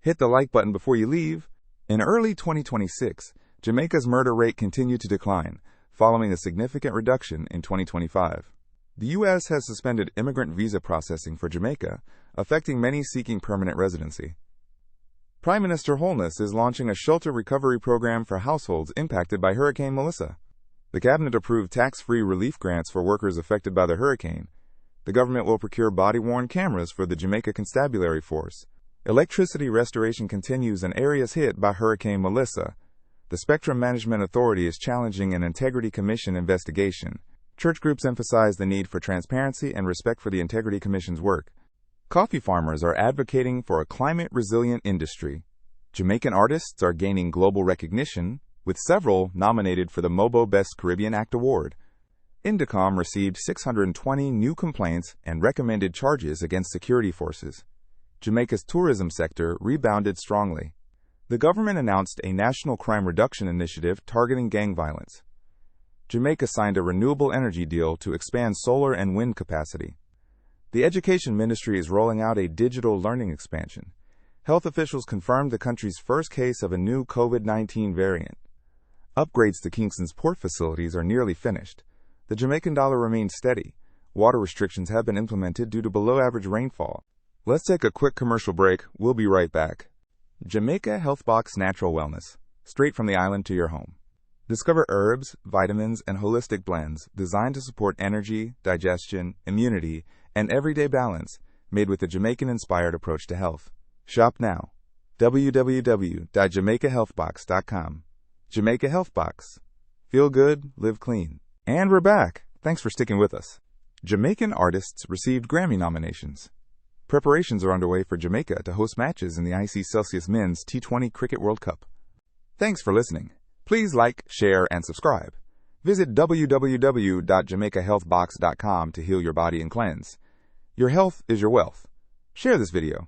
Hit the like button before you leave. In early 2026, Jamaica's murder rate continued to decline, following a significant reduction in 2025. The U.S. has suspended immigrant visa processing for Jamaica, affecting many seeking permanent residency. Prime Minister Holness is launching a shelter recovery program for households impacted by Hurricane Melissa. The cabinet approved tax-free relief grants for workers affected by the hurricane. The government will procure body-worn cameras for the Jamaica Constabulary Force. Electricity restoration continues in areas hit by Hurricane Melissa. The Spectrum Management Authority is challenging an Integrity Commission investigation. Church groups emphasize the need for transparency and respect for the Integrity Commission's work. Coffee farmers are advocating for a climate-resilient industry. Jamaican artists are gaining global recognition, with several nominated for the MOBO Best Caribbean Act Award. Indicom received 620 new complaints and recommended charges against security forces. Jamaica's tourism sector rebounded strongly. The government announced a national crime reduction initiative targeting gang violence. Jamaica signed a renewable energy deal to expand solar and wind capacity. The Education Ministry is rolling out a digital learning expansion. Health officials confirmed the country's first case of a new COVID-19 variant. Upgrades to Kingston's port facilities are nearly finished. The Jamaican dollar remains steady. Water restrictions have been implemented due to below-average rainfall. Let's take a quick commercial break. We'll be right back. Jamaica Healthbox Natural Wellness, straight from the island to your home. Discover herbs, vitamins, and holistic blends designed to support energy, digestion, immunity, and everyday balance, made with a Jamaican-inspired approach to health. Shop now. www.jamaicahealthbox.com. Jamaica Healthbox. Feel good, live clean. And we're back. Thanks for sticking with us. Jamaican artists received Grammy nominations. Preparations are underway for Jamaica to host matches in the IC Celsius Men's T20 Cricket World Cup. Thanks for listening. Please like, share, and subscribe. Visit www.jamaicahealthbox.com to heal your body and cleanse. Your health is your wealth. Share this video.